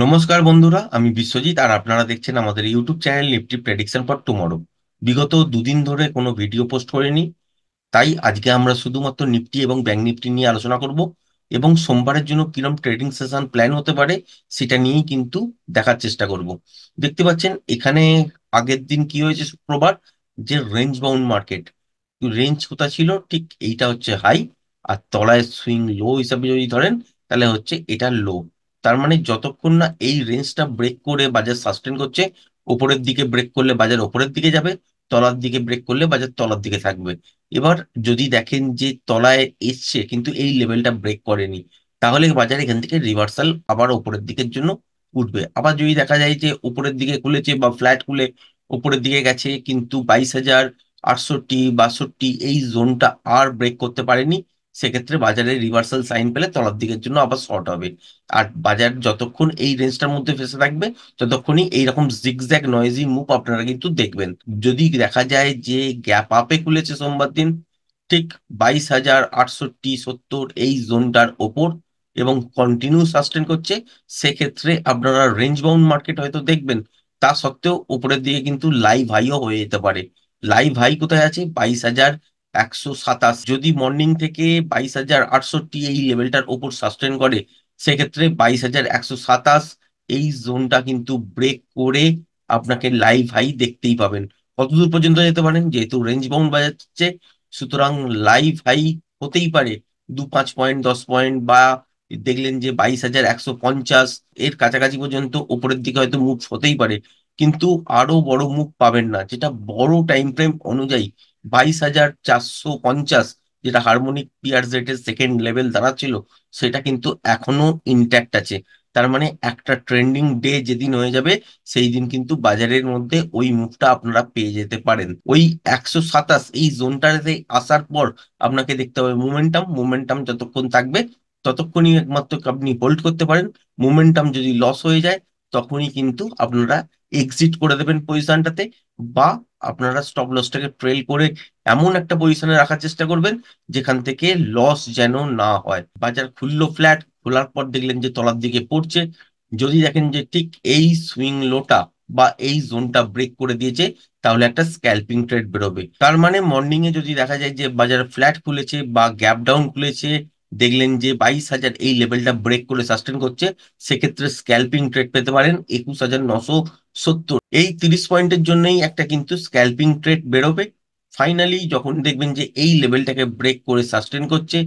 নমস্কার বন্ধুরা, আমি বিশ্বজিৎ আর আপনারা দেখছেন আমাদের YouTube channel Nifty prediction for tomorrow. বিগত দুদিন ধরে কোনো ভিডিও পোস্ট করিনি, তাই আজকে আমরা শুধুমাত্র নিফটি এবং ব্যাংক নিফটি নিয়ে আলোচনা করব এবং সোমবারের জন্য কিরম ট্রেডিং সেশন প্ল্যান হতে পারে সেটা নিয়েই কিন্তু দেখার চেষ্টা করব। দেখতে পাচ্ছেন এখানে আগের দিন কি হয়েছে, শুক্রবার, যে রেঞ্জ বাউন্ড মার্কেট। রেঞ্জ কোথা ছিল, ঠিক এইটা হচ্ছে হাই, আর তলায় সুইং লো হিসাবে যদি ধরেন তাহলে হচ্ছে এটা লো। তার মানে যতক্ষণ না এই রেঞ্জটা ব্রেক করে বাজার সাস্টেন করছে, উপরের দিকে ব্রেক করলে বাজার উপরের দিকে যাবে, তলার দিকে ব্রেক করলে বাজার তলার দিকে থাকবে। এবার যদি দেখেন যে তলায় এসছে কিন্তু এই লেভেলটা ব্রেক করেনি, তাহলে বাজার এখান থেকে রিভার্সাল আবার উপরের দিকের জন্য উঠবে। আবার যদি দেখা যায় যে উপরের দিকে খুলেছে বা ফ্ল্যাট খুলে উপরের দিকে গেছে কিন্তু 22,068 62 এই জোনটা আর ব্রেক করতে পারেনি, সেক্ষেত্রে বাজারে রিভার্সাল সাইন পেলে তলার দিকের জন্য আবার শর্ট হবে। আর বাজার যতক্ষণ এই রেঞ্জটার মধ্যে ফেসে থাকবে ততক্ষণই এইরকম জিগজ্যাগ নয়েজি মুভ আপনারা কিন্তু দেখবেন। যদি দেখা যায় যে গ্যাপ আপে খুলেছে সোমবার দিন ঠিক 22,068 70 এই জোনটার ওপর এবং কন্টিনিউ সাস্টেন করছে, সেক্ষেত্রে আপনারা রেঞ্জ বাউন্ড মার্কেট হয়তো দেখবেন। তা সত্ত্বেও উপরের দিকে কিন্তু লাইভ হাইও হয়ে যেতে পারে। লাইভ হাই কোথায় আছে? 22,127। যদি মর্নিং থেকে 22,068 এই লেভেলটার ওপর সাস্টেন করে, সেক্ষেত্রে 22,127 এই জোনটা কিন্তু ব্রেক করে আপনাকে লাইভ হাই দেখতেই পাবেন। কতদূর পর্যন্ত যেতে পারেন, যেহেতু রেঞ্জ বাউন্ড বাজাচ্ছে, সুতরাং লাইভ হাই হতেই পারে 2 5 পয়েন্ট 10 পয়েন্ট, বা দেখলেন যে 22,150 এর কাছাকাছি পর্যন্ত উপরের দিকে হয়তো মুভ হতেই পারে। কিন্তু আরো বড় মুভ পাবেন না, যেটা বড় টাইম ফ্রেম অনুযায়ী 22,450, যেটা হারমোনিক পিয়ার জেটের সেকেন্ড লেভেল দাঁড়াচ্ছিল, সেটা কিন্তু এখনো ইনট্যাক্ট আছে। তার মানে একটা ট্রেন্ডিং ডে যেদিন হয়ে যাবে, সেই দিন কিন্তু বাজারের মধ্যে ওই মুভটা আপনারা পেয়ে যেতে পারেন। ওই 127 এই জোনটাতে আসার পর আপনাকে দেখতে হবে মোমেন্টাম। মোমেন্টাম যতক্ষণ থাকবে ততক্ষণই একমাত্র আপনি হোল্ড করতে পারেন। মোমেন্টাম যদি লস হয়ে যায়, তখনই কিন্তু আপনারা এক্সিট করে দেবেন পজিশনটাতে, বা আপনারা স্টপ লসটাকে ট্রেল করে এমন একটা পজিশনে রাখার চেষ্টা করবেন যেখান থেকে লস যেন না হয়। বাজার খুললো ফ্ল্যাট, খোলার পর দেখলেন যে তলার দিকে পড়ছে, যদি দেখেন যে ঠিক এই সুইং লোটা বা এই জোনটা ব্রেক করে দিয়েছে, তাহলে একটা স্ক্যালপিং ট্রেড বেরোবে। তার মানে মর্নিং এ যদি দেখা যায় যে বাজার ফ্ল্যাট খুলেছে বা গ্যাপ ডাউন খুলেছে, দেখলেন যে 22,000 এই লেভেলটা ব্রেক করে সাস্টেন করছে, সেক্ষেত্রে স্ক্যালপিং ট্রেড পেতে পারেন 21,970। এই 30 পয়েন্টের জন্যই একটা কিন্তু স্ক্যালপিং ট্রেড বেরোবে। ফাইনালি যখন দেখবেন যে এই লেভেলটাকে ব্রেক করে সাস্টেন করছে,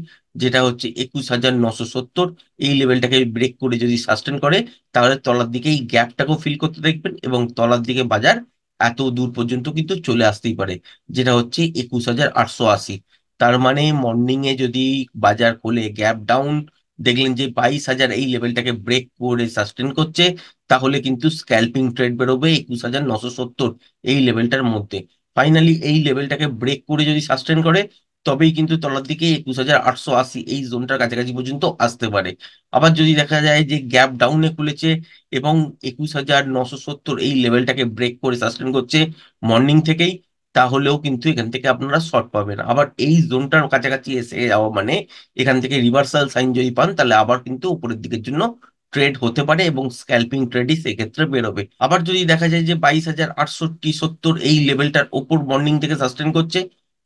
যেটা হচ্ছে 21,970, এই লেভেলটাকে ব্রেক করে যদি সাস্টেন করে, তাহলে তলার দিকে এই গ্যাপটাকেও ফিল করতে দেখবেন এবং তলার দিকে বাজার এত দূর পর্যন্ত কিন্তু চলে আসতেই পারে, যেটা হচ্ছে 21,880। তার মানে মর্নিং এ যদি বাজার খোলে গ্যাপ ডাউন, দেখলেন যে 22,000 এই লেভেলটাকে ব্রেক করে সাস্টেন করছে, তাহলে কিন্তু স্ক্যালপিং ট্রেড বেরোবে 21,970 এই লেভেলটার মধ্যে। ফাইনালি এই লেভেলটাকে ব্রেক করে যদি সাস্টেন করে, তবেই কিন্তু তলার দিকে 21,880 এই জোনটার কাছাকাছি পর্যন্ত আসতে পারে। আবার যদি দেখা যায় যে গ্যাপ ডাউনে খুলেছে এবং 21,970 এই লেভেলটাকে ব্রেক করে সাস্টেন করছে মর্নিং থেকেই, তাহলেও কিন্তু এখান থেকে আপনারা শর্ট পাবেন। আবার এই জোনটার কাছাকাছি এসে যাওয়া মানে এখান থেকে রিভার্সাল সাইন যদি পান, তাহলে আবার কিন্তু উপরের দিকের জন্য ট্রেড হতে পারে এবং স্ক্যালপিং ট্রেডই সেক্ষেত্রে বেরোবে। আবার যদি দেখা যায় যে 22,068 70 এই লেভেলটার ওপর মর্নিং থেকে সাস্টেন করছে,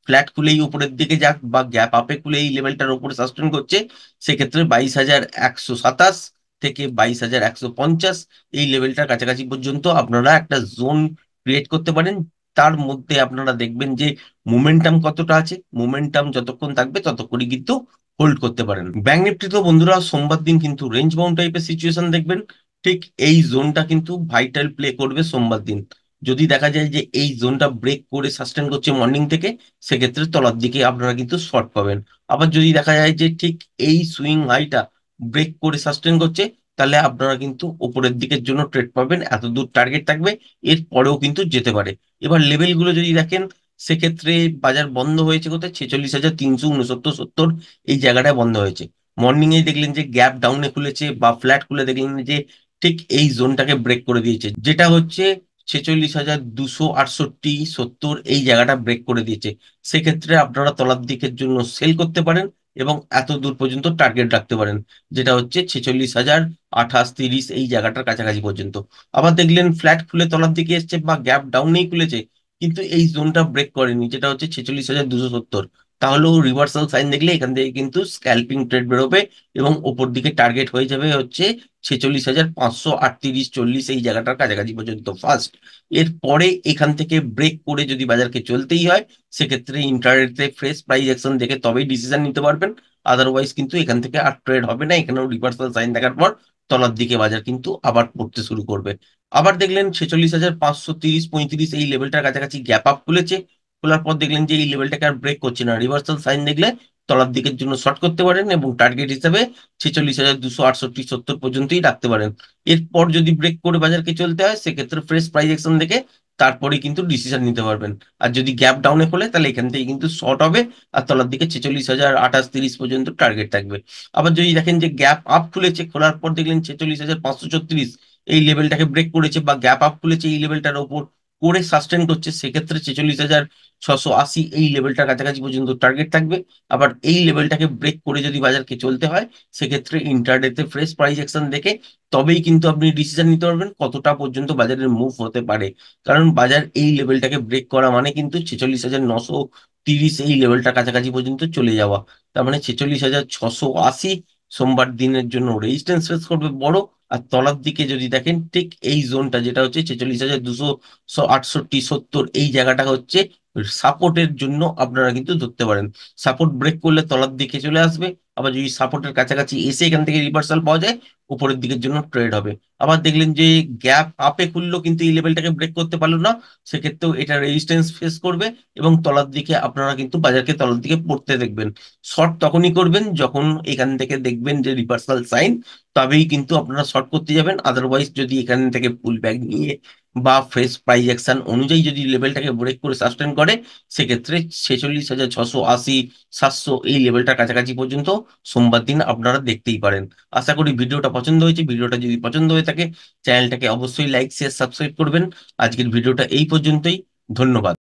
ফ্ল্যাট খুলেই উপরের দিকে যাক বা গ্যাপ আপে খুলে এই লেভেলটার উপরে সাস্টেন করছে, সেক্ষেত্রে 22,127 থেকে 22,150 এই লেভেলটার কাছাকাছি পর্যন্ত আপনারা একটা জোন ক্রিয়েট করতে পারেন। তার মধ্যে আপনারা দেখবেন যে মোমেন্টাম কতটা আছে, মোমেন্টাম যতক্ষণ থাকবে ততক্ষণই কিন্তু হোল্ড করতে পারেন। ব্যাংক নিফটি তো বন্ধুরা সোমবার দিন কিন্তু রেঞ্জ বাউন্ড টাইপের সিচুয়েশন দেখবেন। ঠিক এই জোনটা কিন্তু ভাইটাল প্লে করবে সোমবার দিন। যদি দেখা যায় যে এই জোনটা ব্রেক করে সাস্টেন করছে মর্নিং থেকে, সেক্ষেত্রে তলার দিকে আপনারা কিন্তু শর্ট পাবেন। আবার যদি দেখা যায় যে ঠিক এই সুইং হাইটা ব্রেক করে সাস্টেন করছে, তাহলে আপনারা কিন্তু উপরের দিকের জন্য ট্রেড পাবেন, এত দূর টার্গেট থাকবে, এর পরেও কিন্তু যেতে পারে। এবার লেভেলগুলো যদি দেখেন, সেক্ষেত্রে বাজার বন্ধ হয়েছে কোথায়? 46,369 70 এই জায়গাটায় বন্ধ হয়েছে। মর্নিং এ দেখলেন যে গ্যাপ ডাউনে খুলেছে বা ফ্ল্যাট খুলে দেখলেন যে ঠিক এই জোনটাকে ব্রেক করে দিয়েছে, যেটা হচ্ছে 46,268 70 এই জায়গাটা ব্রেক করে দিয়েছে। সেক্ষেত্রে আপনারা তলার দিকের জন্য সেল করতে পারেন এবং এত দূর পর্যন্ত টার্গেট রাখতে পারেন, যেটা হচ্ছে 46,000, 28, 30 এই জায়গাটার কাছাকাছি পর্যন্ত। আবার দেখলেন ফ্ল্যাট খুলে তলার দিকে এসছে বা গ্যাপ ডাউনেই খুলেছে, কিন্তু এই জোনটা ব্রেক করেনি, যেটা হচ্ছে 46,270, তাহলেও রিভার্সাল সাইন দেখলে এখান থেকে কিন্তু স্ক্যাল্পিং ট্রেড বেরোবে এবং ওপর দিকে টার্গেট হয়ে যাবে হচ্ছে 46,538, 40 এই জায়গাটার কাছাকাছি পর্যন্ত ফার্স্ট। এরপরে এখান থেকে ব্রেক করে যদি বাজারকে চলতেই হয়, সেক্ষেত্রে ইন্টারডেতে ফ্রেশ প্রাইস অ্যাকশন দেখে তবেই ডিসিশন নিতে পারবেন। আদারওয়াইজ কিন্তু এখান থেকে আর ট্রেড হবে না, এখানেও রিভার্সাল সাইন দেখার পর তলার দিকে বাজার কিন্তু আবার পড়তে শুরু করবে। আবার দেখলেন 46,530, 35 এই লেভেলটার কাছাকাছি গ্যাপ আপ খুলেছে, খোলার পর দেখলেন যে এই লেভেলটাকে আর ব্রেক করছে না, রিভার্সাল সাইন দেখলে তলার দিকের জন্য শর্ট করতে পারেন এবং টার্গেট হিসাবে 46,268, 70 পর্যন্তই রাখতে পারেন। এরপর যদি ব্রেক করে বাজারকে চলতে হয়, সেক্ষেত্রে ফ্রেশ প্রাইস অ্যাকশন দেখে তারপরে কিন্তু ডিসিশন নিতে পারবেন। আর যদি গ্যাপ ডাউনে খোলে তাহলে এখান থেকে কিন্তু শর্ট হবে, আর তলার দিকে 46,000, 28, 30 পর্যন্ত টার্গেট থাকবে। আবার যদি দেখেন যে গ্যাপ আপ খুলেছে, খোলার পর দেখলেন 46,536 এই লেভেলটাকে ব্রেক করেছে বা গ্যাপ আপ খুলেছে এই লেভেলটার ওপর করে সাস্টেন করছে, সেক্ষেত্রে 46,680 এই লেভেলটার কাছাকাছি পর্যন্ত টার্গেট থাকবে। আবার এই লেভেলটাকে ব্রেক করে যদি বাজারকে চলতে হয়, সেক্ষেত্রে ইন্টারডেতে ফ্রেশ প্রাইস অ্যাকশন দেখে তবেই কিন্তু আপনি ডিসিশন নিতে পারবেন কতটা পর্যন্ত বাজারের মুভ হতে পারে। কারণ বাজার এই লেভেলটাকে ব্রেক করা মানে কিন্তু 46,930 এই লেভেলটা কাছাকাছি পর্যন্ত চলে যাওয়া। তার মানে 46,680 সোমবার দিনের জন্য রেজিস্ট্যান্স ফেস করবে বড়। আর তলার দিকে যদি দেখেন ঠিক এই জোনটা, যেটা হচ্ছে 46,268, 70 এই জায়গাটা হচ্ছে সাপোর্টের জন্য আপনারা কিন্তু ধরতে পারেন। সাপোর্ট ব্রেক করলে তলার দিকে চলে আসবে, আবার যদি সাপোর্টের কাছাকাছি এসে এখান থেকে রিভার্সাল পাওয়া যায়, উপরের দিকের জন্য ট্রেড হবে। আবার দেখলেন যে গ্যাপ আপে খুললো কিন্তু এই লেভেলটাকে ব্রেক করতে পারলো না, সেক্ষেত্রেও এটা রেজিস্ট্যান্স ফেস করবে এবং তলার দিকে আপনারা কিন্তু বাজারকে তলার দিকে পড়তে দেখবেন। শর্ট তখনই করবেন যখন এখান থেকে দেখবেন যে রিভার্সাল সাইন, তবেই কিন্তু আপনারা শর্ট করতে যাবেন। আদারওয়াইজ যদি এখান থেকে পুল ব্যাক নিয়ে বা ফ্রেশ প্রাইস অ্যাকশন অনুযায়ী যদি লেভেলটাকে ব্রেক করে সাস্টেন করে, সেক্ষেত্রে 46,680, 700 এই লেভেলটার কাছাকাছি পর্যন্ত সোমবার দিন আপনারা দেখতেই পারেন। আশা করি ভিডিওটা পছন্দ হয়েছে। ভিডিওটা যদি পছন্দ হয়ে থাকে, চ্যানেলটাকে অবশ্যই লাইক, শেয়ার, সাবস্ক্রাইব করবেন। আজকের ভিডিওটা এই পর্যন্তই। ধন্যবাদ।